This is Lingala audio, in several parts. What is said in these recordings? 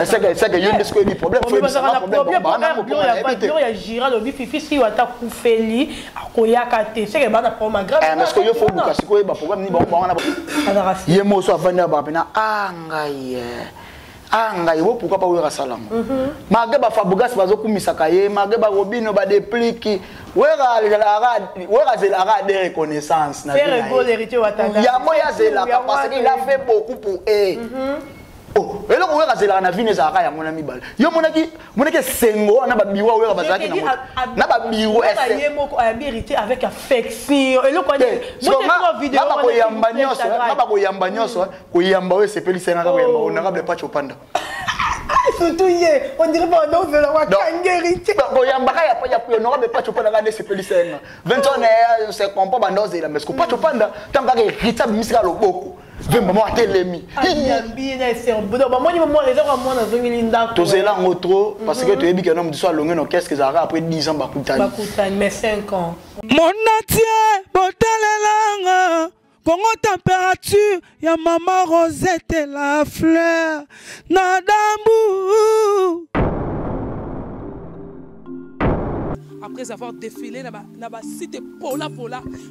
c'est que il y a des problèmes. Il y a Gira, le bififi, si wata koufeli, akoyakate, c'est que bana problème grave. Mais ce que il faut que si quoi problème ni bon il y a mot soit vendre ba pena ngai pourquoi pas oura salam mage ba fabugas bazokumisa kaye mage ba robino ba déplique wera zela de reconnaissance na faire gol héritier watanga ya moya zela parce qu'il a fait beaucoup pour oh et là on va zela na vie za ya mona mibale yo monaki sengo na ba biwa wera bazaki na ba biwo ese yemo ko héritier avec affection et le quoi vidéo ba ko yamba nyonso ko yamba we sepeli senga ka yamba on arabe pas chopanda surtout hier on dirait pas non c'est la wa kangérité ko yamba ka ya on arabe pas chopanda ka sepeli senga 20 ans c'est compas bandoze la mais ko pas chopanda tanga ka héritier misika loboko vraiment atelemi bien c'est un bon moi ni moi les gens moi dans 2000 to zela ngotro parce que tu es bien homme de soit longue qu'est-ce que ça après 10 ans bakutani mais 5 ans mon natie botalelanga Congo température ya maman Rosette et la fleur Nadambu. Après avoir défilé là-bas site Pola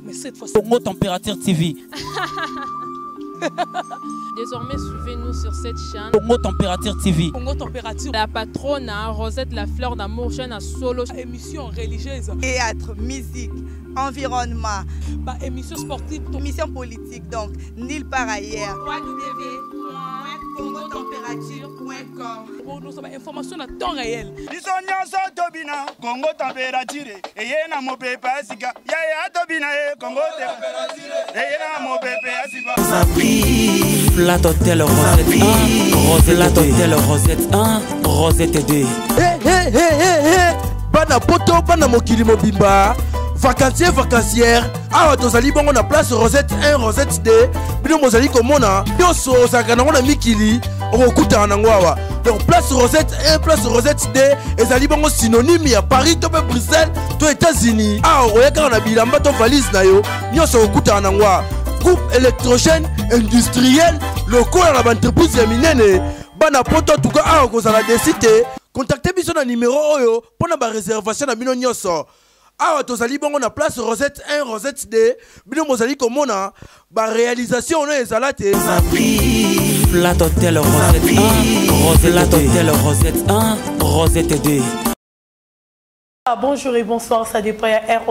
mais cette fois Congo Température TV. Désormais, suivez-nous sur cette chaîne. Congo Température TV. Congo Température. La patronne, Rosette La Fleur d'Amour, chaîne à solo. Émission religieuse. Théâtre, musique, environnement. Émission sportive. Émission politique, donc, nulle part ailleurs. www.congotempérature.com. Pour nous avons information à temps réel. Congo Température. Et y a mon pépé Sika. Ya Tobina Congo Température. Et y a mon pépé Sika. Flat Hotel Rosette 1, Rosette Hotel Rosette 1, Rosette 2. Bana poto, bana mokili mobimba. Vacancier, vacancière. Ah, tozali bongo na place Rosette 1, Rosette 2. Bino mozali komona. Yoso sakana na mikili. Okuta nangwawa. Donc place Rosette 1, place Rosette 2. Ezali bongo synonyme ya Paris, to Bruxelles, to États-Unis. Ah, oyaka na bilamba to valise na yo. Yoso okuta nangwa. Groupe électrogène industriel locaux à l'entreprise minene. Bana poto en tout cas à cause la décité. Contactez biso na numéro oyo pour na ba réservation na bino nyoso. Ah tozali bongo na place Rosette 1 Rosette 2. Bino mozali komona ba réalisation on ezalate. Flat Hotel Rosette 1, Rosette Hotel Rosette 1, Rosette 2. Bonjour et bonsoir, ça dépend à R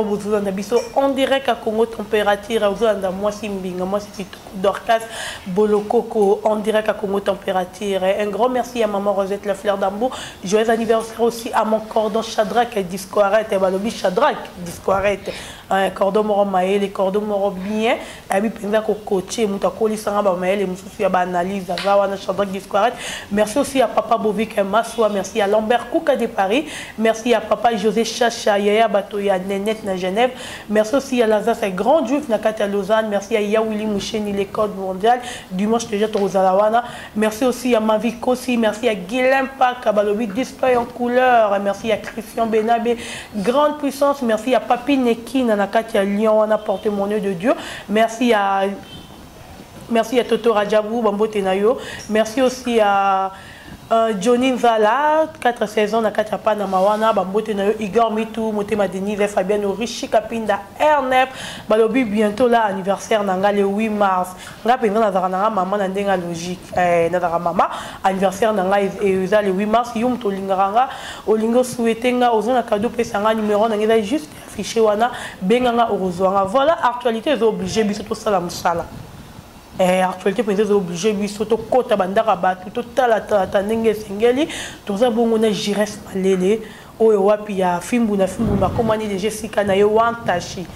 en direct à Congo Température, moi Simbinga, moi c'est Dorcas Bolokoko, en direct à Congo Température. Un grand merci à maman Rosette La Fleur d'Ambo. Joyeux anniversaire aussi à mon cordon Shadrach Disco Arrête, et Balobi Shadrach Disco Arrête. Un cordon moro maé, les cordons moro bien, et puis penza ko coaché, mutakoli sanga ba maé, les mususu ya ba analyse, zawana Shadrach Disco Arrête. Merci aussi à papa Bovik Massoua, merci à Lambert Kouka de Paris, merci à papa José Chacha, Yaya Batoya, Nénette na Genève. Merci aussi à Lazare, c'est Grand Juif Nakati à Lausanne. Merci à Yaouli Moucheni, les codes mondiales. Dimanche, déjà, Rosalawana. Merci aussi à Mavi Kossi. Merci à Guilhem Pak, à Balobi, display en couleur. Merci à Christian Benabé, grande puissance. Merci à Papi Neki, Nakati à Lyon, on a porté mon nœud de Dieu. Merci à Toto Rajabou, Bambo Tenayo. Merci aussi à Johnny Nzala, 4 saisons na Kachapa na Mawana, Bambote na Igor Mitou, Motema Denise, Fabien Richi Kapinda, Ernep, Balobi bientôt là anniversaire nanga le 8 mars. Nga penza na zara nanga maman na ndenga logique. Na zara mama anniversaire nanga eza le 8 mars yum to linganga, olingo souhaitenga ozona cadeau pesanga numéro na ngeza juste affiché wana benganga orozwanga. Voilà actualité est obligé biso to sala musala. Actualité peut être obligé de s'auto kota bandara batu total atandenge singeli toza bongo na Jires Malele oyo wapi ya fimbu na komani de Jessica na yo wantashi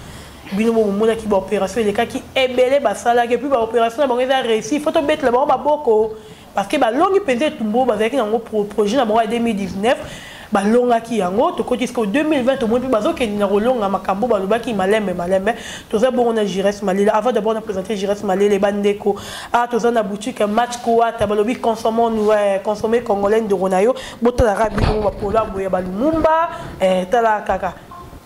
bino mo mona ki ba opération les cas qui ebele basala ke puis ba opération na bango eza réussi faut to bet la ba boko parce que ba longi penze tumbo ba avec nango projet na bango 2019 balonga ki yango to koti jusqu'au 2020 au moins bazo ke na rolonga makambo balobaki malembe toza bongo na Jires Malele avant d'abord na présenter Jires Malele bandeko toza na boutique match quoi ta balobi consommer congolais de Ronayo botala rabi ba pola boya balumumba tala kaka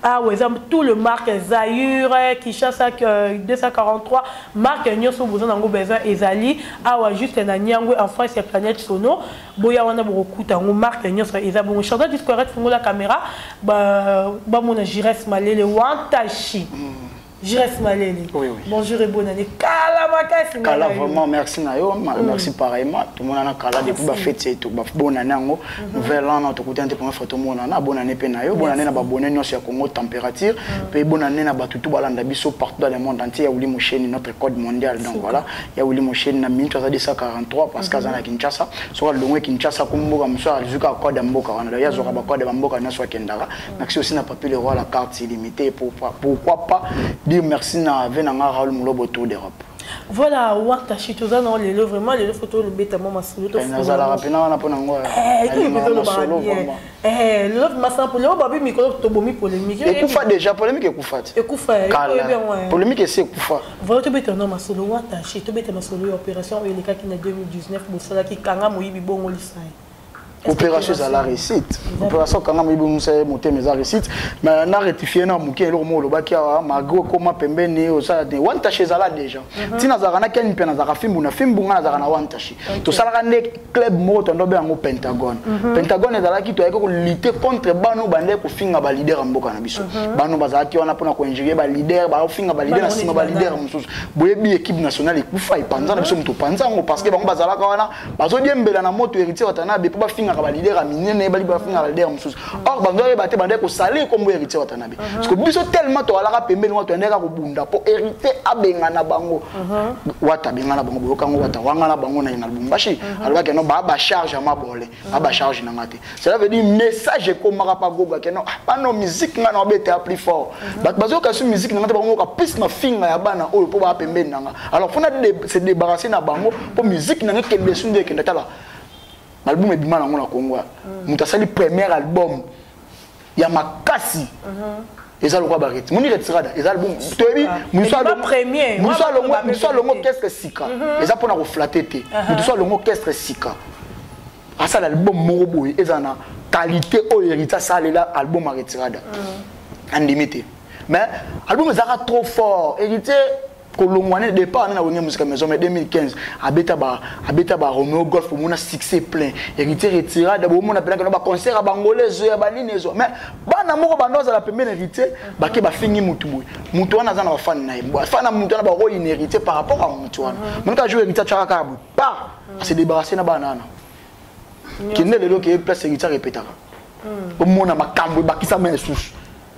Ah ouais, tout le marque Zayure, Kinshasa 243, marque Nyoso Bouzon Nango Besoin Ezali, ah ouais, juste un Nyangwe en France, c'est Planète Sono, Boya Wana Boroku Tango, marque Nyoso Ezabon, chanteur du square, pour la caméra, bah mon Jires Malé, le Wantashi. Jires Malé. Oui. Bonjour et bonne année. Kala Kala, vraiment, merci Nayo, merci pareillement. Tout le monde a Kala, depuis la fête, c'est tout. Bonne année, nouvelle an, notre côté, on photo, bonne année, Penayo, bonne année, bonne année, sur Congo température, puis bonne année, tout balanda biso partout dans le monde entier, il y a eu chaîne notre code mondial, donc voilà, il y a eu mon chaîne en 1343 parce qu'il y a Kinshasa, soit le long Kinshasa, comme Mboka, Moussa, Zuka, code Mboka, il y a Zora code Mboka, Naswa Kendara, merci aussi n'a pas pu le voir la carte illimitée, pourquoi pas dire merci à Venanga Raoul Moulobo autour d'Europe. Voilà, Wantashi, tout ça, non, les vraiment, les photos, le bêta, moi, masolo. Le polémique. Ekoufa déjà, polémique Ekoufa. Ekoufa, polémique c'est Ekoufa. Voilà, tu bêta, non, masolo, Wantashi, tu bêta, masolo, opération, il y a des cas qui en 2019, Boussala, qui kanga, moyibi, bon, lissaï. Opération à la réussite. Opération quand même il monter mes réussite mais na rectifier na muke le mo lo bakia mago koma pembeni o ça de one tache za la déjà tina za kana ken pena za fimbu na fimbu ngana za kana one tache to sala kana club mo to ndo be ngo Pentagone Pentagone za la ki to yako ko lutter contre bano bande ko finga ba leader mboka na biso bano bazaki wana pona ko injurier ba leader ba finga ba leader na sima ba leader mususu boyebi équipe nationale ekufa ipanza na biso muto panza ngo parce que bango bazala ka wana bazo diembela na moto héritier watana be ba finga ba leader aminene bali ba finga ba leader mususu or bango ba te bande ko saler comme héritier watanabe parce que biso tellement to ala ka pembeni wato ndeka ko bunda po héritier abenga na bango wata benga na bango boyoka ngo wata wanga na bango na ina Lubumbashi alors que no ba charge ma bolé ba charge na ngate cela veut dire message ko maka pa goga que non pas no musique nga no bete plus fort bazo ka su musique na ngate bango ka plus na finga ya bana oyo po ba pembeni nanga alors faut na se débarrasser na bango po musique na ngake de sunde ke ndala album e bima na ngona Kongo mutasali premier album ya makasi eza lokwa bareti moni retirada eza album toyebi muso longo qu'est-ce sika eza pona ko flatter te muso longo qu'est-ce sika asa l'album moko boye eza na qualité o hérita salela album retirada andimité mais album eza trop fort hérité kolongwane départ na wenge musique maison mais 2015 abeta ba Romeo Golf pour mon succès plein hérité retirada bo mona pena ba concert bangolais ya balinezo mais bana moko bandoza la pembeni hérité ba ke ba fingi mutu boy mutu wana zana ba fan na yembo fan mutu na ba ro inhérité par rapport à mutu wana mon ka jouer hérité chaka ka boy pas se débarrasser na banana qui ne le loke place hérité répétera pour mona makambo ba kisa mais sous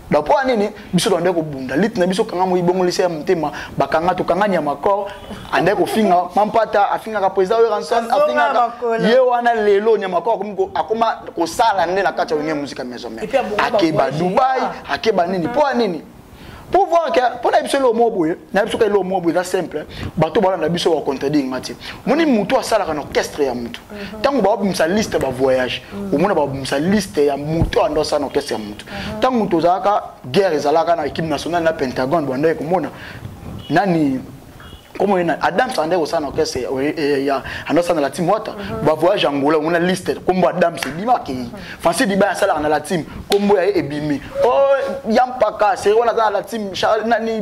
da po nini biso ndo ndeko bunda lit na biso kanga mo ibongo lise ya mtema bakanga to kanga nya makor ande ko finga mampata afinga ka president we ranson afinga ye wana lelo nya makor komiko akoma ko sala nde na kacha wenye musique maison mais akeba Dubai akeba nini po nini pour voir que pour na biso le mo boye na biso ka le mo boye ça simple bato bala na biso wa contredire ngati moni mutu asala ka orchestre ya mutu tango ba bimsa liste ba voyage omona ba bimsa liste ya mutu ando sa orchestre ya mutu tango mutu zaka guerre ezalaka na équipe nationale na Pentagone banda ko mona nani comme Adam Sandé au sein orchestre ya ando sa na la team wata ba voyage Angola on a liste comme Adam c'est bima ki Francis Diba sala na la team comme ya ebimi oh yampaka c'est on a dans la team nani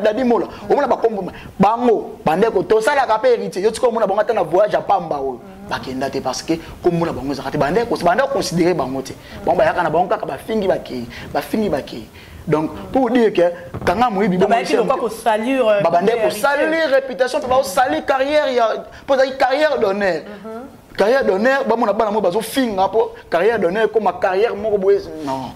dadi mola on a ba kombo bango bande ko to sala ka pe héritier yo tiko mona bonga ta na voyage à Pamba o bakenda te parce que comme mona bango zakate bande ko considérer bango te bon ba yaka na bango ka ba fingi baki donc pour dire que quand on est bien salir réputation pour salir carrière pour carrière d'honneur carrière d'honneur ba mona bana mo bazo finga po carrière d'honneur comme carrière moko boye non.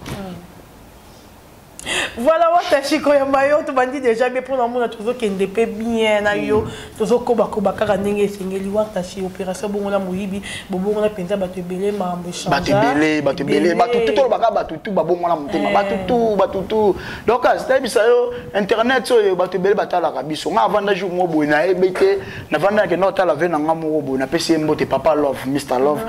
Voilà, Wantashi Koyambayo, tu m'as dit déjà, mais pour l'amour, tu veux qu'il n'ait bien, ayo, tu veux koba karanenge, singeli, Wantashi, opération, bon, on a mouibi, bon, on a pensé, batubélé, ma batubélé, batutu, batutu, babon, on a monté, batutu. Donc, c'était ça, internet, batubélé, batala, rabiso, on a vendu jour, moi, bon, on a ébêté, on a vendu que notre la veine, on a mon on a PC mbote, papa love, Mr. Love,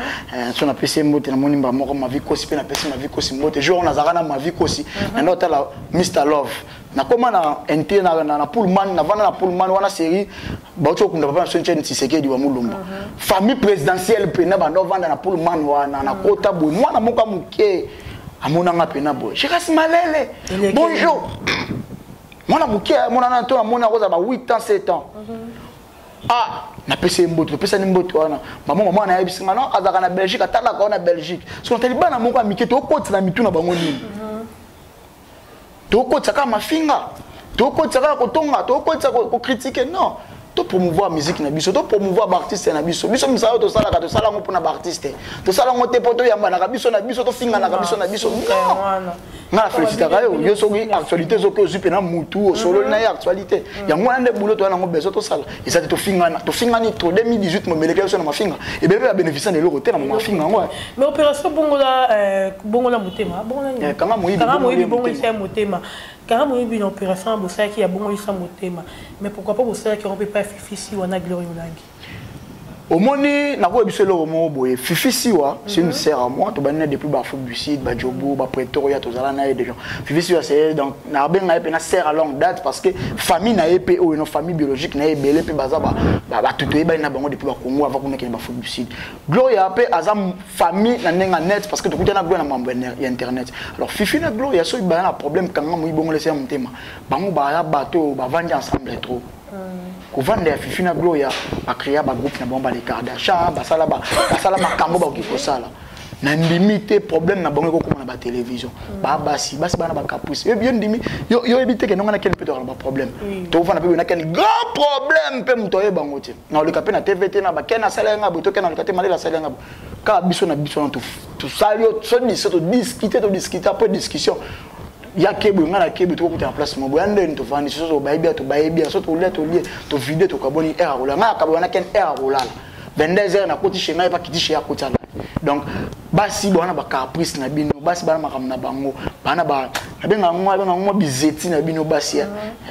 on a PC mbote, on a mon numéro, ma vie kosi, on a PC ma vie kosi mbote, jour, on a zarana ma vie kosi, notre la Mr. Love na koma na NT na Pullman na vana na Pullman wana série bacho kunda papa Sonchen Tshisekedi wa Mulumba famille présidentielle pena bando vanda na Pullman wana na kota bo mwana moka muke amonanga pena boy Chérasi Malele bonjour mwana muke mwana na to mwana koza ba 8 ans 7 ans ah na pese mboto pesa ni mboto wana maman na yebisinga non azaka na Belgique atala ka na Belgique so taliban na moko amike to koti na mitu na bango nini to koti ka mafinga to koti ka ko tonga to koti ko critiquer non to promouvoir musique na biso to promouvoir artiste na biso biso misala to sala ngo pona ba artiste to sala ngo te poto yamba na biso to finga na biso na biso na félicitaka yo soki actualité zo ko zupe na mutu solo na actualité yango na boulot to na ngo beso to sala eza to finga ni to 2018 mo meleke so na mafinga et bébé a bénéficié de l'euro te na mafinga ngo mais opération bongola motema bongola kama moyibi bongola c'est motema car moi une opération pour ça qui a bon ça motema mais pourquoi pas pour ça qui on peut pas Fifi on a Glory Mulangi au moni na ko biso lo mo boye Fifi Siwa c'est une sœur à moi to banina depuis ba Fobucide ba Jobo ba Pretoria to zala na des gens Fifi Siwa c'est donc na benga pe na sœur à longue date parce que famille na EP ou une famille biologique na ebele pe baza ba tutoye ba na bango depuis ba Congo avant qu'on ait ba Fobucide Gloria pe azam famille na nenga net parce que to kutana Gloria na mambo ya internet alors Fifi na Gloria so ba na problème quand moi bongo laisser motema bango ba bato ba vendre ensemble trop kovanda ya Fifi na Gloria ba créer ba groupe na bomba les Kardashian basala makambo ba ki kosala na limite problème na bango ko na ba télévision ba basi bana ba caprice yo bien ndimi yo éviter que nonga na ken peut avoir ba problème to vana pe na ken grand problème pe muto ye bango te na le kapé na TVT na ba ken na sala nga boto ken na le kapé malela sala nga ka biso na tout salio so discuter après discussion ya kebo ngana kebo to ko place mo boyande to vandi so baibia so to lia to vide to kaboni era rola nga ka bona ken era rola 22h na koti chenga pa kiti chez akota donc basi bona ba caprice na bino basi bana makam na bango bana ba benga ngwa bizeti na bino basi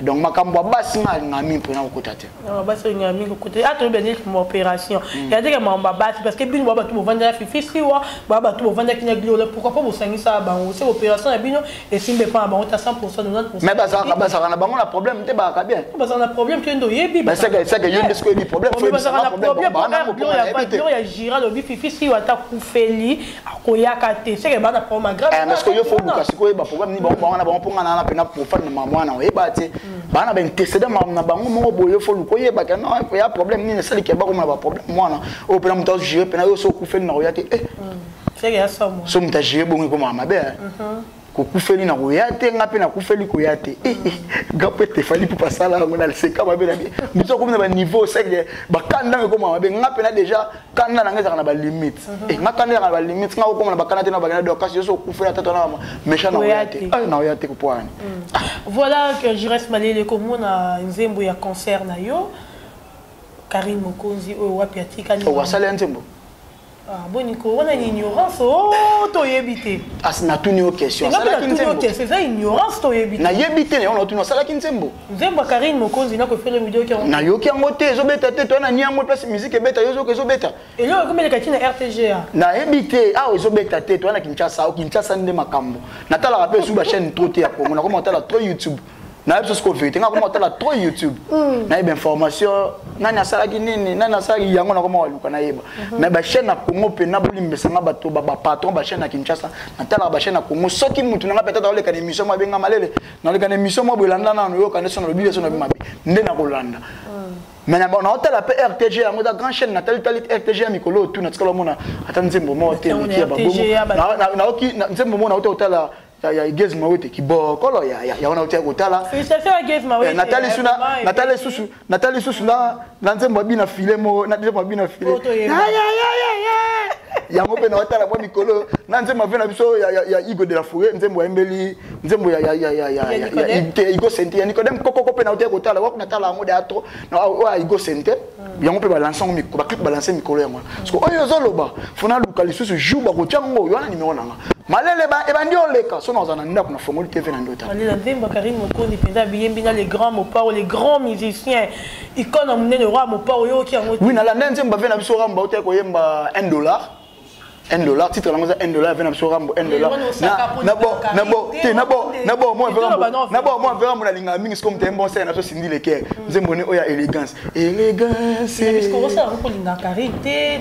donc makambo basi ngami mpona kokota te non basi ngami kokota ato benir mo opération ya dire mamba basi parce que bino baba to vendre Fifi Siwa baba to vendre kinya Gloria pourquoi pas vous sangisa bango c'est opération na bino et simbe pas bango ta 100% 90% mais basa na bango na problème te ba ka bien basa na problème kendo yebi c'est que yo ndesco di problème faut basa na problème Gloria gira le Fifi Siwa ta kufeli akoyaka te c'est que bana problème grave parce que yo faut kasi ko ba problème ni ba na ba ponga na pena profane na mwana o ebate bana ben testeda na bango mo boyo faut lu ko yeba ka non il y a problème ni sali ke ba ko na ba problème mwana o pena muta gérer pena yo so kufeli na oyate c'est que ça moi so muta gérer bongo ko mama be ko kufeli na oyate nga pena kufeli ko yate gape te fali pour passer là on a le seka ba be na biso ko na ba niveau c'est que ba kanda ko mama be nga pena déjà kanda na ngeza na ba limite nga kanda na ba limite nga ko na ba kanda na ba na do kasi so kufeli tata na méchant na oyate na oyate ko poani voilà que je reste Malele comme na nzembo ya concert na yo Karine Mokonzi o wapi atika ni o wasala nzembo ah bon Nico on a une ignorance oh to yebité asna tuni o question sala kinzembo c'est ça ignorance to yebité na yebité ne on tuni sala kinzembo nzembo Karine Mokonzi na ko faire vidéo ki na yo ki ngote zo beta te to na niango place musique beta yo zo ke zo beta et là comme les katina RTGA na yebité ah zo beta te to na Kinshasa nde makambo na tala rappel sur ba chaîne trop te ya Congo na ko monter la trop YouTube na yebso ko vérité nga ko monter la trop YouTube na yeba information nani asala ki nini nani asala yango na ko maluka na yeba mais ba chaîne na Congo pe na bolimbesa nga bato ba patron ba chaîne na Kinshasa na tala ba chaîne na Congo soki mutu nga peut-être dans les kan émission ma benga Malele dans les kan émission mo bolanda na yo kan son lobby so na bimabe nde na kolanda mais na on a la RTG yango da grand chaîne na tali RTG mikolo tout na tsala mona atanzembo mo te ki ba bomo na oki nzembo mo na otala ya igezi mawete kibokolo ya ona utia kutala félicitations à Igezi mawete Nathalie susu na nzembo bina filemo na nzembo bina file ya ngope na watala kwa mikolo na nzembo vena biso ya Igo de la Forêt nzembo embeli nzembo ya Igo Sente ya Nicodem koko pe na utia kutala wa kuna tala ngo de atro na wa Igo Sente ya ngope ba lancer mikolo ba clip balancer mikolo yango parce que oyo zoloba fona lukali susu jour ba ko tiango yo na numéro nanga Malele ba ebandi oleka so na zana ndako na Fongoli TV na ndota Malele nzembo Karine Mokonzi penda biyembina les grands mopa les grands musiciens icône amnene roi mopa oyo ki yango oui na la nzembo vena biso ramba ote ko yemba $1 titre la ngoza $1 vena biso rambo $1 na bo mo vera mo na linga mingi comme tembo ça na so sindi le cœur nzembo ne oya élégance parce que ça on linga karité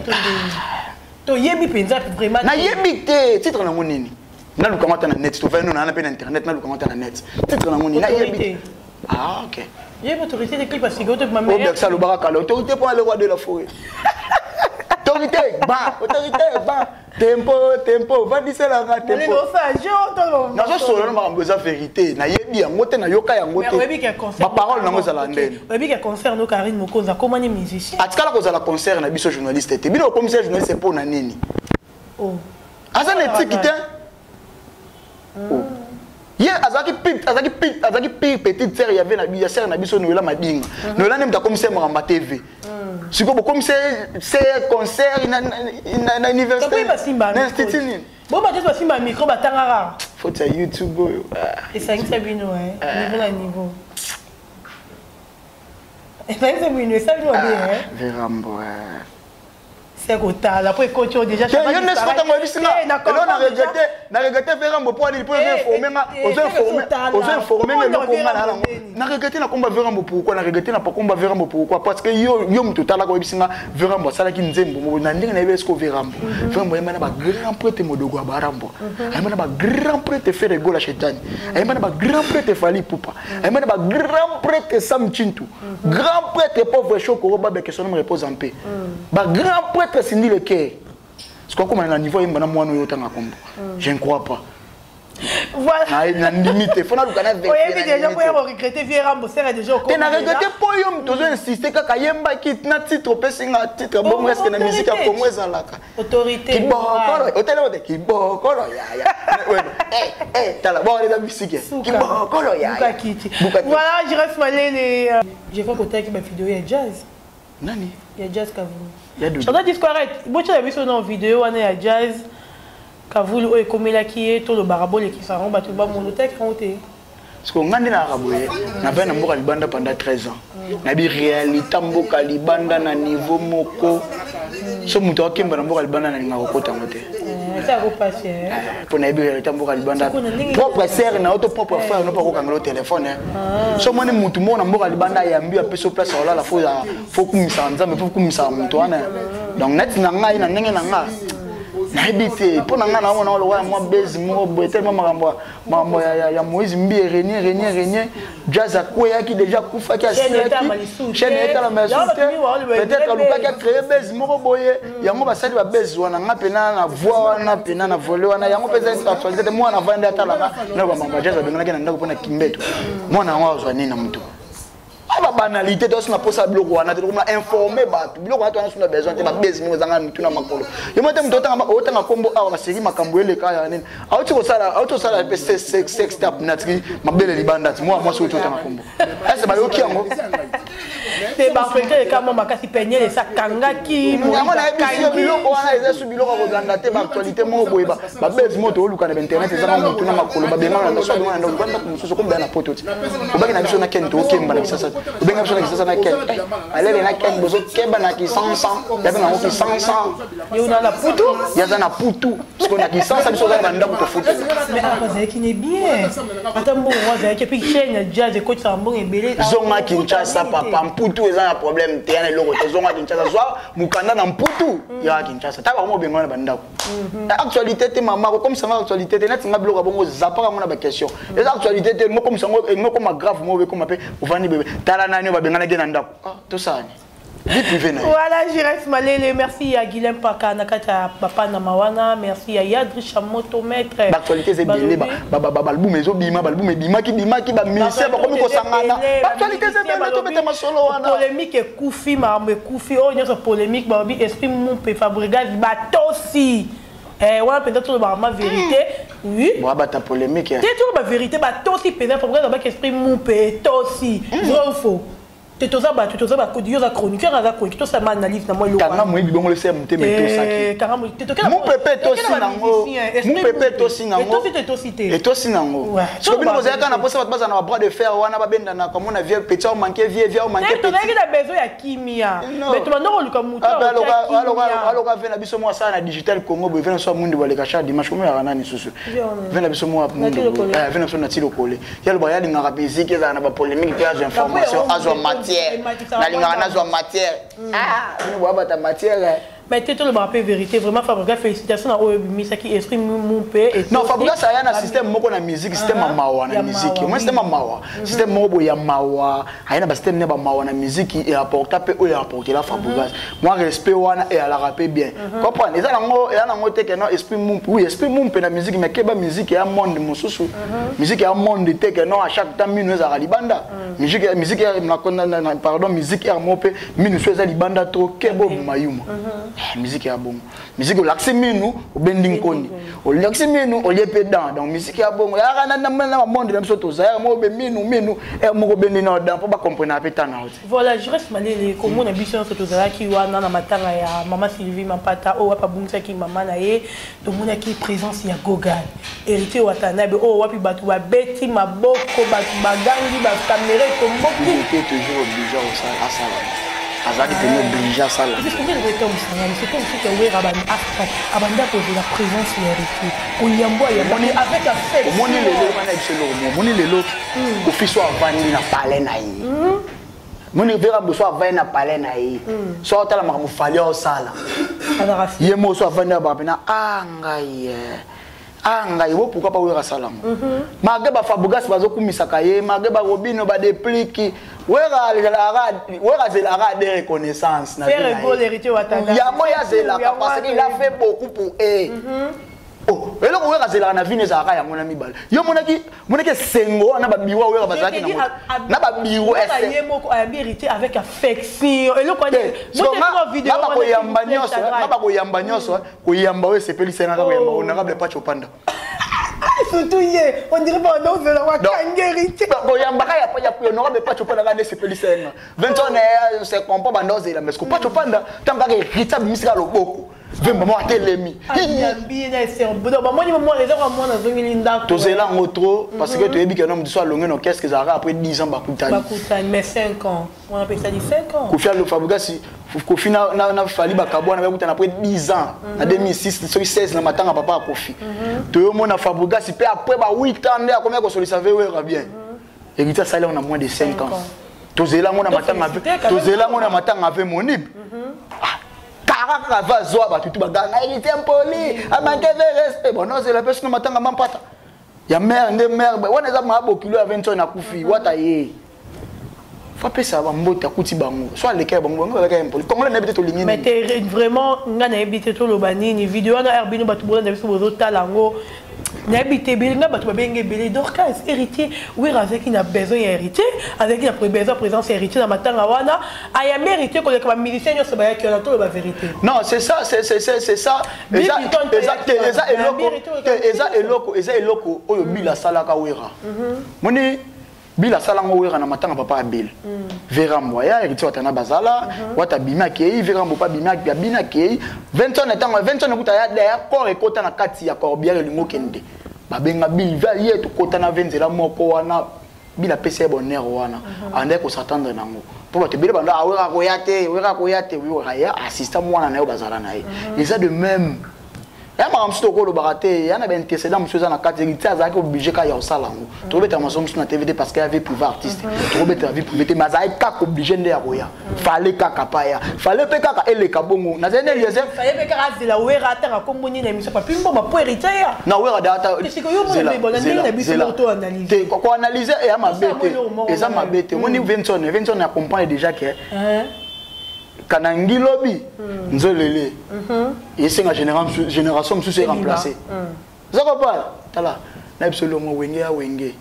to yebi penza vraiment na yebi te titre na ngonini na lukamata na net to va nous na na pe internet na lukamata na net titre na ngoni na yebi ah ok j'ai autorité de clip parce que tu m'as mis ça le baraka l'autorité pour le roi de la forêt autorité ba tempo va dire la tempo na zo solo na makambo za vérité na yebi yango te na yoka yango te ba parole na ngozala ndene yebi ka concert no Karine Mokoza comment ni musicien atikala kozala concert na biso journaliste te bino commissaire journaliste pour na nini oh asa na éthique te hier azaki petite sœur y avait na biya sœur na biso noela madinga noela nem ta commissaire Maramba TV siko bo commissaire c'est concert na université na institut ni bon ba just simba micro batanga rare faut ta YouTube et ça c'est bino niveau à niveau et ça c'est bino ça bino bien Verambo c'est côté là pour coach déjà je ne sais pas comment dire na regretter Verambo pour aller pour informer na regretter na combat Verambo pourquoi na regretter na pas combat Verambo pourquoi parce que yo mutotala ko bisinga Verambo sala ki nzembo na ndinga na besko Verambo yema na ba grand prêtre modogo ba Barambo yema na ba grand prêtre faire gola chetani yema na ba grand prêtre Fali Pupa yema na ba grand prêtre Sam Chintu grand prêtre pauvre Choko ba be que son nom repose en paix ba grand prêtre Cindy le cœur. Parce qu'on comme à un niveau, il y a un autre je ne crois pas. Voilà. Il y a une limite. Il faut que nous déjà pour regretter Verambo, c'est déjà au tu n'as regretté pas, tu dois insister que Kayemba quitte un titre, un titre, bon, reste la musique à Congo. Autorité. Qui bon, t'as la bonne musique. Qui bon, voilà, je reste malé. J'ai fait côté avec ma vidéo, il y a jazz. Nani? Il y a jazz Kavoul. On a dit correct. Bon, tu as vu son vidéo, on est à jazz. Kavoul, ou comme là qui est, tout le barabole qui s'en va, tout le monde, le texte, on est. Parce qu'on a dit à Raboué, on a fait un mot à Libanda pendant 13 ans. On a dit réalité, on a Libanda à niveau moko. Ce mouton qui est un mot à Libanda à niveau moko. Ça va passer. Pour na bibi réalité, on a Libanda. Propre sœur, na auto propre frère, on pas qu'on a le téléphone. Ce moment où mouton, on a mot à Libanda, il y a un peu de place là, la faut qu'on s'en mais faut qu'on s'en mouton. Donc net nanga ina nenge nanga. Na habité pour nanga na on a moi base mo tellement mambo ya Moïse Mbi Renier jazz a quoi qui déjà kufa qui a chaîne état la maison peut-être Luka qui a créé base mo boye yango basali ba base wana nga pena na voix wana pena na voler wana yango pesa actualité moi na vendre ata la na ba mamba jazz bengana ke na ndako pona kimbeto moi na wa zwa nini na mtu la banalité de ce pour ça bloc on a informé ba bloc on a besoin de ba base mo zanga mtu na makolo yo mote mtu otanga kombo awa basiri makambo ele kaya nini auto sala sex step natri mabele libanda moi so otanga kombo ese ba yoki yango te ba fete kama makasi penyele sa kangaki mo na ebisi biloko wana eza su biloko ko ganda te ba actualité mo boyeba ba base mo to luka na internet zanga mtu na makolo ba benga na so na ndo kwanda kumsusu kombe na poto obaki na biso na kento okemba na bisasa benga biso na kisasa na ken alele na ken bozo keba na kisansa ya benga ko kisansa yo na la putu ya za na putu parce qu'on a kisansa biso za na ndako to futu mais après qui n'est bien atambo roza qui puis chaîne jazz ko tsambo ebele zonga Kinshasa papa mputu eza na problème te yana loko te zonga Kinshasa zwa mukanda na mputu ya Kinshasa ta ba mo benga na bandako actualité te mama comme ça actualité te net nga bloka bongo zapaka mona ba question les actualités te mo comme ça ngo comme grave mo comme appel ovani bébé tala nani ba benga na gena ndako tout ça vie privée na voilà je reste malele merci à Guilhem Paka nakata papa na mawana merci à Yadri Chamoto maître actualité c'est bien ba album ezo bima album bima ki ba ministère ba komi ko sangana actualité c'est bien to beta masolo wana polémique et koufi mambe koufi oh nyoso polémique ba bi esprit mon pe fabrigas ba tosi ouais peut-être tout ma vérité oui bon ba ta polémique c'est tout ma vérité ba tosi peut-être fabrigas ba esprit mon pe tosi vrai ou faux tu te as codieux à chroniqueur à la chronique tout ça m'analyse na moi le kanga moi bi bongo le sem te meto saki kanga te to mon pépé tosi nango mon pépé tosi nango et tosi nango so bino ko zaka na posa baza na bras de fer wana ba benda na comme on a vieux petit on manquait vieux on manquait petit tu as besoin ya kimia mais tu m'as luka muto alors vena biso mo ça na digital Congo bo vena so mundi wale kasha dimanche comme ya nani susu vena biso mo mundi vena so na tilo kole ya lo ba ya linga musique za na ba polémique pe az information azo matière na linga na zo matière ah ni bo ba ta matière mais tu le rappel vérité vraiment Fabregas félicitations à Oebimisa qui esprit mon père et non Fabregas ça y a un système moko na musique système mawa na musique moi système mawa système moko ya mawa ayana ba système ne ba mawa na musique et apporter pe o ya apporter la Fabregas moi respect wana et à la rapper bien comprendre et ça nango te que non esprit mon oui esprit mon pe na musique mais que ba musique ya monde mosusu musique ya monde te que non à chaque temps minu za libanda musique na pardon musique ya mope minu za libanda trop kebo mayuma musique ya bon musique o l'accès minu o bending koni o l'accès minu o liepé dans donc musique ya bon ya na monde même soto za mo be minu e mo ko bending na dans pour ba comprendre apeta na autre voilà je reste malé comment na biso soto za ki wana na matanga ya mama Sylvie Mampata o wapa bungisa ki mama na ye to mona ki présence ya Gogal hérité Watanabe o wapi batu ba beti maboko batu bagangi ba caméra ko mboki était toujours obligé à ça azaki tenu obligé à ça là c'est combien de temps c'est comme si tu avais rabani abanda poser la présence ya hérité oyambo ya moni avec un fait moni lelo kana ibselo moni lelo office wa vandi na palais na yi moni vera boso avandi na palais na yi so tala makamu fali au sala ye mo so avandi ba pena ngai wo pourquoi pas wera salam mage ba Fabregas bazokumisa kaye mage ba Robino ba déplique wera zela de reconnaissance na faire beau l'héritier Watanabe ya moya zela parce qu'il a fait beaucoup pour oh et là wera zela na vine za ya mona mibala yo monaki sengo na ba biwa wera bazaki na ba biwo ese ye moko a hérité avec affection et le quoi vidéo ba ko yamba nyoso ko yamba we sepeli sena ka ko yamba honorable pas chopanda surtout hier on dirait pas non c'est la wa kangérité ko yamba ka ya honorable pas chopanda ka sepeli sena 20 ans c'est compa bandoze la mais ko pas chopanda tanga ka hérité misika loboko vraiment atelemi tozela ngo trop parce que tu es bien homme de soit longue qu'est-ce que ça après 10 ans bakutani mais 5 ans on appelle ça 5 ans Kofi le Fabregas Kofi na fali bakabwana bakutana après 10 ans en 2006 16 na matanga papa Kofi to mona Fabregas pe après ba 8 ans ndia combien ko solissave wera bien et qui ça là on a moins de 5 ans tozela ngo na matanga avec Monib va zoa ba tutu baganga il était impoli a manqué de respect bon non c'est la personne matanga mampata ya mère on est ma bokilo à 20 ans na kufi wata ye faut pas ça va mbota kuti bango soit les cas bango avec impoli comment on habite to ligné mais t'es vraiment ngana habite to lobani ni vidéo na herbino batu bona na biso bozo talango n'habite belinga batu babenge belé Dorcas héritier oui avec qui a besoin héritier avec qui a besoin présence héritier dans matanga wana aya mérité ko le musicien yo sebaya ki on a tout la vérité non c'est ça eza eloko oyo bila salaka wera moni bila salango wera na matanga papa abel vera moya héritier watana bazala wata bima kei vera mbo pa bima kei 20 ans etango 20 ans nekuta ya corps ekota na kati ya corbière lingo kende babenga bilva yetu kota na venzela moko wana bila pese bonheur wana ande ko s'attendre nango pour te bile banda awera koyate wera ya assistant mwana na yo bazala na ye et ça de même ya maram sto ko lo baraté ya na ben antécédent monsieur za na kati héritier azaki obligé ka ya osalango to beta masom sur na TVT parce qu'il y avait privé artiste to beta vie privé mais azaki ka obligé nde ya koya fallait kaka paya fallait pe kaka eleka bongo na zene liaison fallait pe kaka zela wera ta ko mboni na émission pas pimbo ba po héritier ya na wera data c'est que yo mo bon na biso auto analyser ko analyser et ma bête et ça ma bête moni 20 on accompagne déjà que kanangi lobi nzolele et c'est la génération sous remplacé ça va pas tala na absolument wenge ya wenge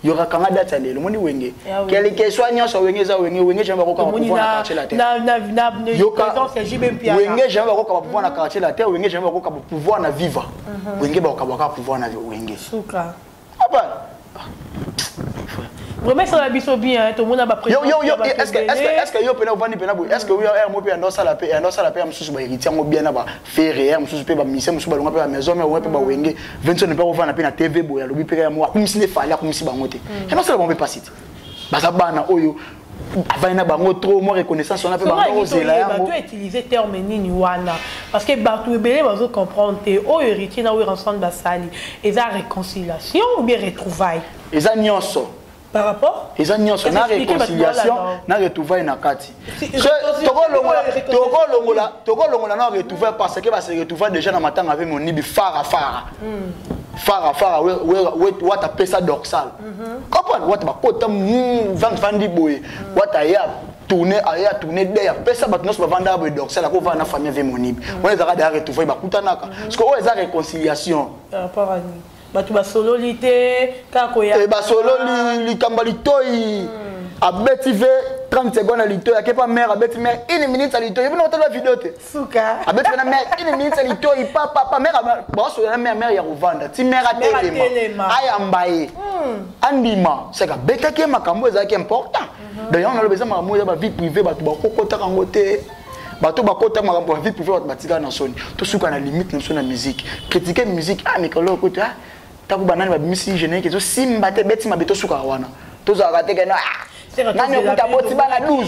yora kanga data lelo moni wenge quelque soit nyonso wenge za wenge j'aime ko pouvoir na quartier la terre na présence ya JB Pia wenge j'aime ko pouvoir na quartier la terre wenge j'aime ko pouvoir na vivre wenge ba ko pouvoir na wenge suka apa vraiment ça va biso bien tout le monde a pas yo est-ce que yo pena vandi pena boy est-ce que yo mo pe ando sala pe msusu ba héritier ngo bien na ba faire msusu pe ba mission msusu ba longa pe ba maison mais on pe ba wenge 20 ne pas vendre pe na TV boy alobi pe ya mo akumisi ne fali akumisi bango te et non sala bon pe pasite baza bana oyo avana bango trop mo reconnaissance on a pe bango zela ya mo tu utiliser terme nini wana parce que batu belé bazo comprendre te o héritier na we ensemble basali et ça réconciliation ou bien retrouvailles eza nyonso Par rapport ils ont nyonso na réconciliation na retrouver na kati toko longola na retrouver parce que va se retrouver déjà na matanga avec mon nibi fara wata pesa dorsal comprendre wata bakota vandi boye wata ya tourner de pesa batno so vanda boye dorsal ko va na famille avec mon nibi on les a retrouver bakutanaka parce que on les a réconciliation par rapport à batu basololité kakoya basololi likamba litoi abetive 30 secondes à litoi ya kepa mère abeti mère 1 minute à litoi vous notez la vidéo te suka abeti na mère 1 minute à litoi papa mère boso na mère ya rovanda ti mère atelema ayambaye andima c'est ka betake makambo ezaki important d'ailleurs on a le besoin makambo ya ba vie privée batu bakokota kango te bato bakota makambo ya vie privée batika na soni to suka na limite na soni na musique critiquer musique mikolo koto taku banani ba misi générique zo simba te beti mabeto suka wana to za rateka na nani okuta boti bana 12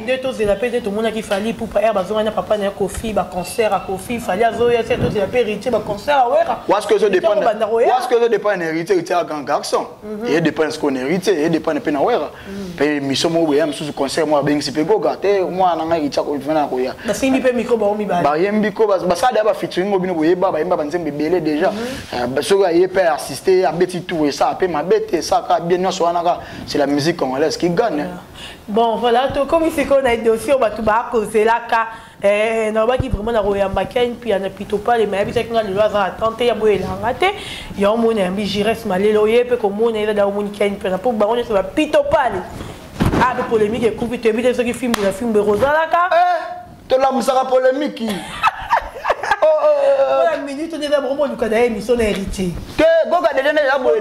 nde tozela mpe nde tomona ki fali pupa air bazongana papa na kofi baconcert a kofi fali azoya se tozela mpe héritier baconcert awera est-ce que ça dépend d'un héritier à grand garçon et dépend ce qu'on héritier et dépend pe na wera pe misomo boya msusu concert moi bengi pe goga te moi na ngai hitcha ko vena ko ya na simbi pe micro ba omi ba yembi ko basada ba featuring obino boyeba ba yemba banzembe belé déjà baso ga yepe assister à beti tout et ça pe ma bete ça ka bien nyonso wana ka c'est la musique congolaise qui gagne. Bon voilà, comme ici qu'on a un dossier, on va tout bas causer là car non qui vraiment la roya maquin puis on a plutôt pas les meilleurs c'est qu'on a le droit à tenter à boire la raté il y a un monde un bijires malé loyer peut comme on est dans monde qui a une peine pour baron ça va plutôt pas ah de polémique et coupe tu as ceux qui filment le film de Rosa là car tu la musara polémique la minute on est là vraiment du cadre émission héritier que goga déjà na boye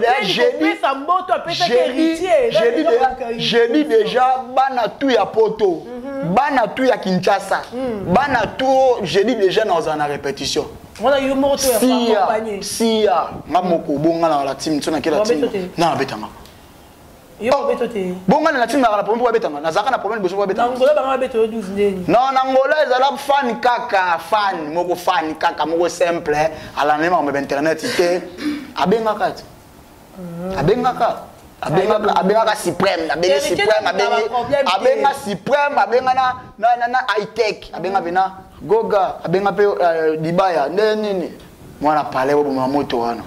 j'ai dit déjà bana tout ya poto bana tout ya Kinshasa bana tout j'ai dit déjà dans une répétition voilà yo moto ya accompagner si ya ngamoko bonga na la team tsona kila team na betanga yo betote bonga na team na la problème betanga na zaka na problème beso betanga ngola ba beto 12 ndeni non na ngola ezala fan kaka fan moko fan kaka moko simple ala nema mo internet ite abengaka abenga suprême abenga suprême abenga na high tech abenga bena goga abenga pe dibaya nini mwana pale bo moto wana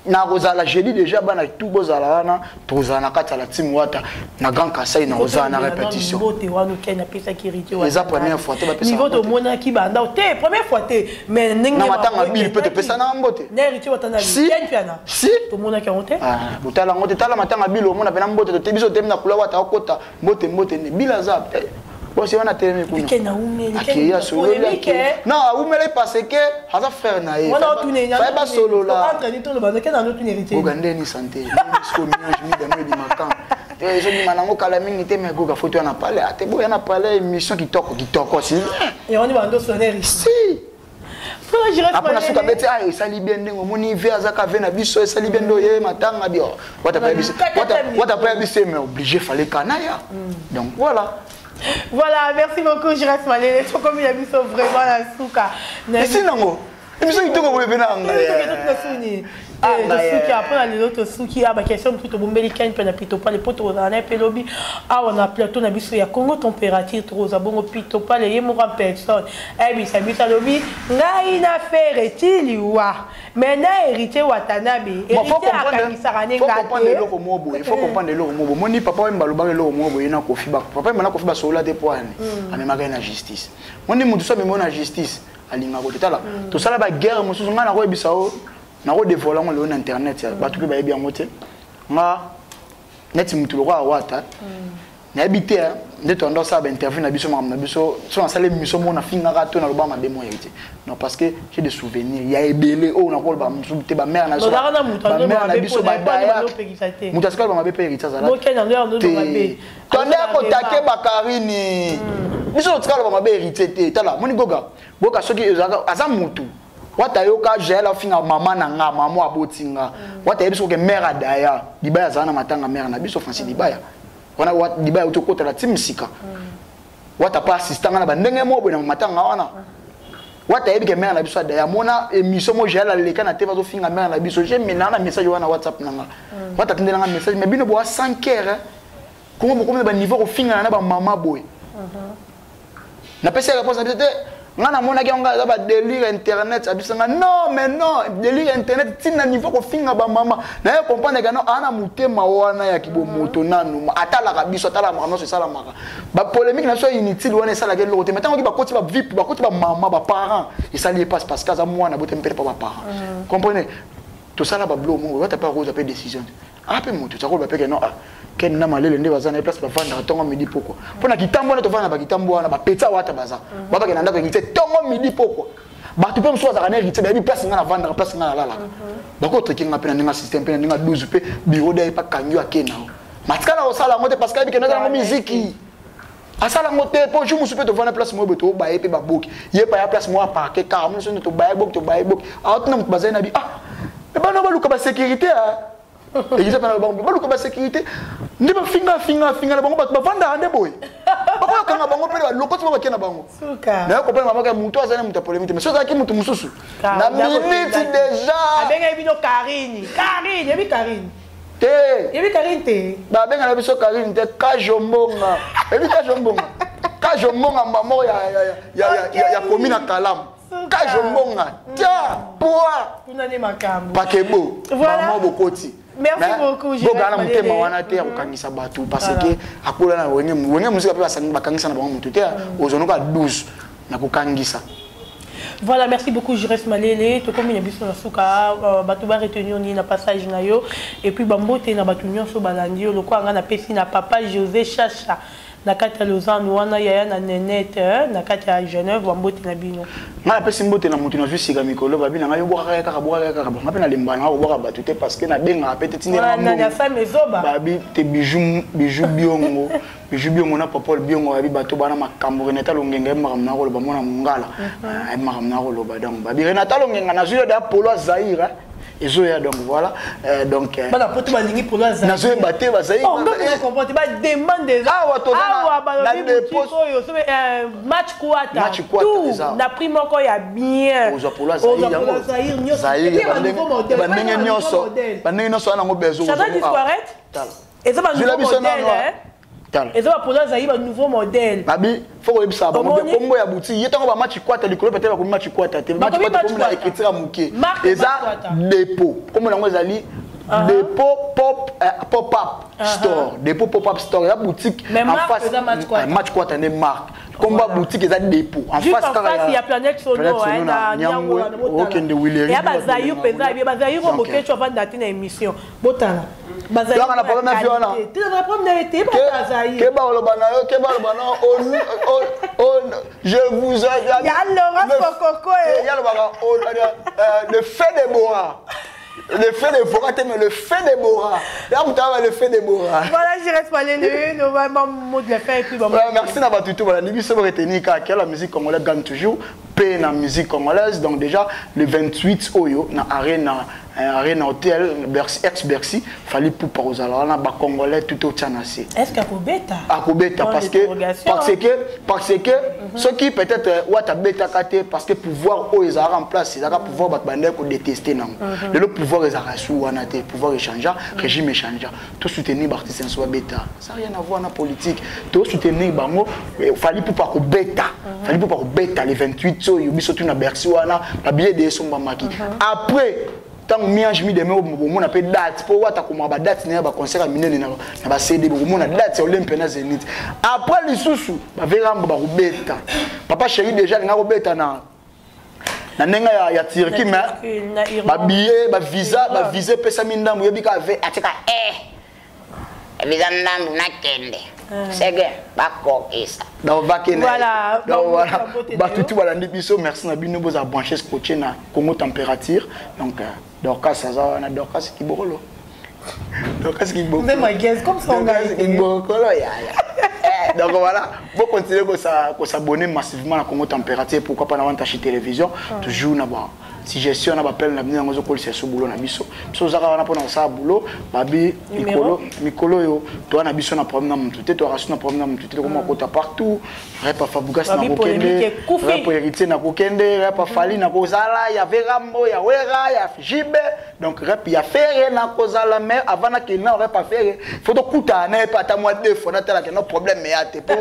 na kozala jeudi déjà bana tout bozala wana tozala na kati la team wata na grand kasai na ozala na répétition bote wana kenya pesa kirité wana les première fois te ba pesa niveau de mona ki banda te première fois te mais ningi na matanga bil peut te pesa na mbote na héritier wata na ken piana si to mona ki onte botala ngote tala matanga bil o mona pena mbote to te biso te na kula wata okota mbote ne bila za si on a terminé pour non umele parce que haza frère na ye fa ba solo là ogande ni santé so mélange mi de me di makan et je dis manango kala mingi te me goga photo na parler ate boya na parler émission qui toko si et on va ndo sonner ici après na suka beti ay sali bien ndingo moni ve azaka ve na biso sali bien ndo ye matanga bio wata pa biso mais obligé fallait kanaya donc voilà. Voilà, merci beaucoup, je reste malé. C'est comme il a vu ça vraiment la souka. Mais sinon, il me semble que tu as vu après les autres souki ah bah question plutôt bombelicaine puis na plutôt pas les potes on a pelobi ah on a plateau na biso ya Congo température trop za bongo plutôt pas les mo en personne eh bi ça bita lobi ngai na faire etiliwa mais na héritier watanabe héritier akamisaka ne ngate il faut comprendre le mobo moni papa mbalo ba le mobo ina kofi ba papa mbana kofi ba sola te poane amemaka na justice moni mutu so memo na justice alinga ko tetala to sala ba guerre mususu ngana ko ebisa o na ko dévoiler on le internet ya batu ke ba yebi ngote nga net mutu lo kwa wata na habité nde to ndo sa ba interview na biso na biso so na sala miso mo na finga ka to na lo ba mabe mo yete non parce que j'ai des souvenirs ya ebele o na ko ba musu te ba mère na so ba mère na biso ba daya mutu askala ba mabe pe héritier zala mo kenya ndo ndo mabe to nde ko take bakarini biso tikala ba mabe héritier te tala moni goga boka soki aza mutu wata yoka jela finga mama na nga mama abotinga wata yebiso ke mère adaya dibaya zana matanga mère na biso Francis dibaya wana wat dibaya utokota la team sika wata pa assistant na bandenge mo bwe na matanga wana wata yebi ke mère na biso da mona émission mo j'ai la leka na te va zo finga mère na biso j'ai mina na message wana WhatsApp nanga wata tindela nga message mais bino bo 5 heures comment comment ba niveau ko finga na ba mama boy na pesa réponse na te ngana mona ki nga ba délire internet abisanga non mais non délire internet tina niveau ko finga ba mama na yo comprendre que non ana mutema wana ya kibo moto nanu atala ka biso atala mama so sala maka ba polémique na so inutile wana sala ke lokote maintenant ki ba koti ba vip ba koti ba mama ba parents et ça lié passe parce que ça moi na bote mpele pas ba parents comprenez tout ça là ba blo mo wata pas rose après décision après moto ça ko ba peke non ken na malele nde bazana place ba vanda tongo midi poko pona kitambo na to vanda ba kitambo wana ba peta wata baza baba ke nanda ko ngite tongo midi poko ba tu pe mso za kana ngite ba bi place ngana vanda place ngana lala ba ko teki nga pena nga system pena nga 12 pe bureau de pa kanyo akena matikala osala ngote parce que bi ke na muziki asala ngote po jumu supe to vanda place mo beto ba epe ba boki ye pa ya place mo parquer car mo so to ba bok auto na bazana bi e ba no ba luka ba sécurité et ils appellent le bango ba sécurité ndi ba finga la bango ba vanda ande boy ba ko kanga bango pele lo ko ba kena bango suka na ko pele mama ka muto azana muta polémique mais so za ki mutu mususu na minute déjà abenga bino Karine te ba benga na biso Karine te ka jombonga mamo ya komina Kalam ka jombonga tia poa tunane makambo pakebo mamo bokoti. Merci beaucoup. Je vais mutema wana te akangisa batu parce que akola na wenge musika pe basanga bakangisa na bango mutu te ozonoka 12 na kokangisa. Voilà, merci beaucoup Jires Malele. Tout comme il y a biso na suka batu ba retenir ni na passage na yo et puis bambote na batu nyonso balandi yo lokwa nga na pesi na papa José Chacha. Nakati ya Lausanne wana yaya na Nenette nakati ya Genève wambote na bino ngala pesi mbote na mutu na jusika mikolo babina ngayo boka kaka ngapena limbana boka batute parce que na benga peut-être ndena na ya femme ezoba babi te bijou biongo na popol biongo babi bato bana makambo Renata Longenga makambo na koloba mona mungala makambo na koloba donc babi Renata Longenga na zuyo da Polo Zaire Ezoya donc voilà donc bana poto balingi Polo Zaire nazo baté ba Zaire on peut comprendre ba demande des match quarter tout na prix moko ya bien oza Polo Zaire bandenge nyonso ana ngo bezo ça doit disparaître et ça va nouveau modèle et ça va Polo Zaire un nouveau modèle babi faut que ça ba kombo ya boutique yetango ba match quarter likolo peut-être ba match quarter te match quarter comme na écriture muke eza dépôt comme nango ezali dépôt pop-up store dépôt pop-up store la boutique en face match quarter ne marque combat boutique eza dépôt en face il y a planète sono na nyango okende Willeri ya bazayu peza ya bazayu ko bokecho avant d'attendre une émission botala bazayu na problème na fiona tu as problème na été bazayu keba olobana je vous a ya Laurent Kokoko ya le fait de Bora. Le fait de Bora, mais le fait de Bora. Là, vous avez le fait de Bora. Voilà, je reste pas les normalement mot de la fin et puis voilà, merci d'avoir tout. Voilà, nous sommes retenus car la musique congolaise gagne toujours. Paix dans la musique congolaise. Donc déjà le 28 Oyo dans Arena Hotel ex-Bercy, fallait pour par alors là bas congolais tout au Tchanassi. Est-ce qu'à Kobeta? À Kobeta parce que ceux qui peut-être ouata beta kate parce que pouvoir au ils en place, ils ont pouvoir battre bander pour détester non. Le pouvoir ils ont reçu wana te pouvoir échanger, régime échanger. Tout soutenir l'artiste soit beta. Ça rien à voir dans la politique. Tout soutenir bango fallait pour par Kobeta. Fallait pour par Kobeta les 28 so yo biso tout na Bercy wana, la billet de son maki. Après tant miange mi demain on a pas date pour wata ko ba date na ba concert minene na ba CD on a date Olympe na Zénith après les sous ba veramba ba robeta papa chéri déjà nga robeta na nenga ya Turquie mais ba billet ba visa pesa mindambo yebika avec atika visa ndambo na kende c'est que ba kokisa donc voilà ba tout voilà biso merci na bino boza brancher scotché na Congo température donc Dorcas ça na Dorcas qui bolo Dorcas qui bolo mais ma guest comme ça on a donc voilà vous continuez que ça s'abonner massivement à Congo température pourquoi pas na Wantachi télévision toujours na suggestion na bapel na bino ngozo kolisa so boulot na biso so zaka wana pona sa boulot babi mikolo yo to na biso na problème na mutu te to rasu na problème na mutu te ko makota partout repa fabugas na kokende repa héritier na kokende repa fali na kozala ya verambo ya wera ya jibe donc repa ya faire na kozala mais avant na kina repa faire faut to kuta na pas ta moi deux fois na tala que no problème mais ate po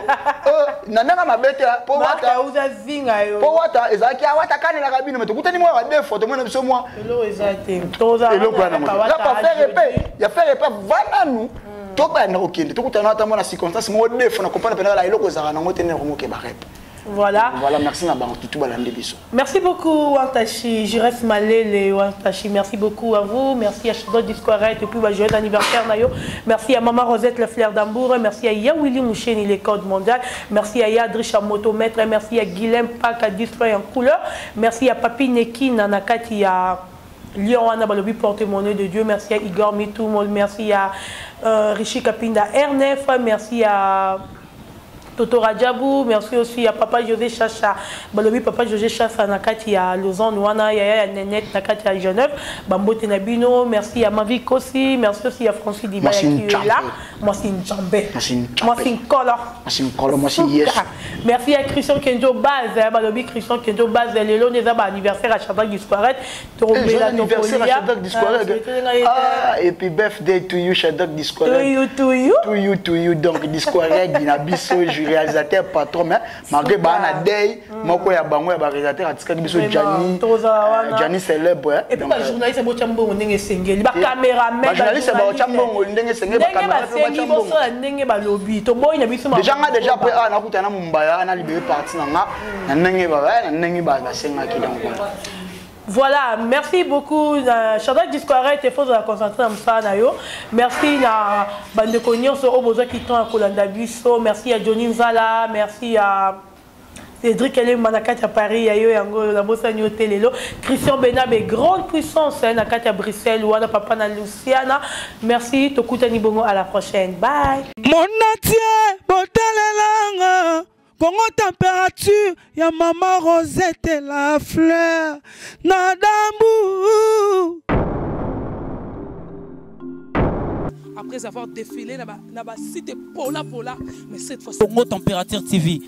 na nanga mabete po wata uza zinga yo po wata ezaki wata kana na kabino mais to kuta ni moi deux fois to moi na biso moi elo ezate toza elo kwa na moi repa faire pe ya faire pe vana nous to ba na okende to kuta na ta moi na circonstance moi deux fois na comprendre pe na la elo ko zaka na ngote ne ko ke ba repa. Voilà. Voilà, merci à tout Merci beaucoup Wantachi, Jires Malele Wantachi, merci beaucoup à vous, merci à Shadow Discoret depuis le joyeux anniversaire Nayo, merci à Maman Rosette Le Flair d'Ambour, merci à Ya Willy Moucheni les codes mondiales, merci à Yadrisha Motomètre, merci à Guilhem Pak à Display en couleur, merci à Papi Neki Nanakati à Lyon Anna Balobi porte-monnaie de Dieu, merci à Igor Mitou, merci à Rishi Kapinda Ernef, merci à Toto Radjabou, merci aussi à Papa José Chacha. Balobi Papa José Chacha Nakati à Lausanne, Wana, Yaya Nenette, Nakati à Genève, Bambo Tenabino, merci à Mavi Kossi, merci aussi à Francis Dibaya qui est là. Moi c'est une jambée. Moi c'est une cola. Moi c'est yes. Merci à Christian Kenjo Baz, Balobi Christian Kenjo Baz, le long des anniversaire à Shadak Discoret. Anniversaire à Shadak Discoret. Et puis birthday to you Shadak Discoret. To you. Donc Discoret, Dinabiso, réalisateur patron mais malgré bana day moko ya bango ya ba réalisateur atika biso Jani célèbre et puis ba journaliste bo chambo ndenge sengeli ba caméraman ba journaliste ba chambo ndenge sengeli ba caméraman ba chambo ndenge ba lobby to boy na biso déjà après na kutana mumbaya na libéré parti na ndenge ba senga ki donc voilà, merci beaucoup. Shadak Discoret et force de la concentration Msanayo. Merci à Bande Konyon sur Obozo qui sont à Kolandabiso. Merci à Johnny Nzala. Merci à Cédric Elem Manakat à Paris. Yayo Yango la Bossa Telelo. Christian Benabé, grande puissance. Nakat à Bruxelles. Ouana Papa na Luciana. Merci. Tokutani Bongo à la prochaine. Bye. Mon natie, botalelanga. Congo température, ya Maman Rosette La Fleur, Nadambu. Après avoir défilé, n'a cité Pola, mais cette fois Congo Température TV.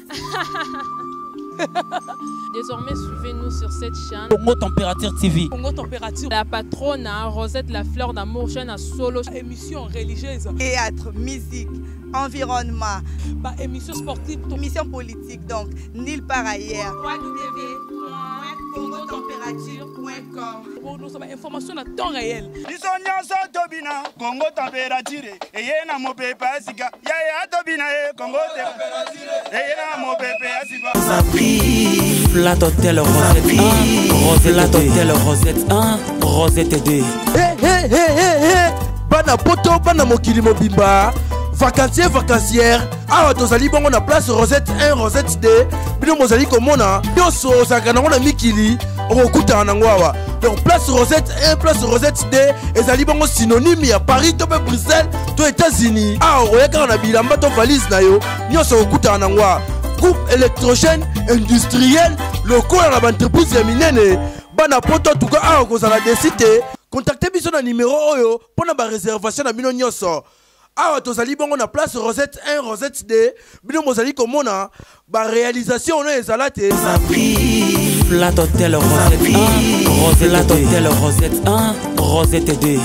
Désormais, suivez-nous sur cette chaîne. Congo Température TV. Congo Température. La patronne, Rosette La Fleur d'Amour, chaîne à solo. Émission religieuse. Théâtre, musique, environnement. Émission sportive. Émission politique, donc, nulle part ailleurs. www.congotempérature.com. Pour nous avons information à temps réel. Congo Température. Et y a mon pépé Asika. Ya Tobina, Congo Température. Et y a mon pépé Asika. Flat Hotel Rosette 1, Flat Hotel Rosette 1, Rosette 2. Bana poto, bana mokili mobimba. Vacancier, vacancière. Awa tozali bongo na place Rosette 1, Rosette 2. Bino mozali komona. Yoso sakana na mikili. Okuta na ngwawa. Donc place Rosette 1, place Rosette 2. Ezali bongo synonyme ya Paris, to Bruxelles, to États-Unis. Awa oyeka na bilamba to valise na yo. Nyoso okuta na ngwawa. Groupe électrogène industriel local à l'entreprise ya minene bana poto tuka awa kozala desite contactez biso na numéro oyo pona ba réservation na bino nyoso awa tozali bongo na place Rosette 1 Rosette 2 bino mozali komona ba réalisation na ezala te Flat Hotel Rosette 1 Rosette 1 Rosette 2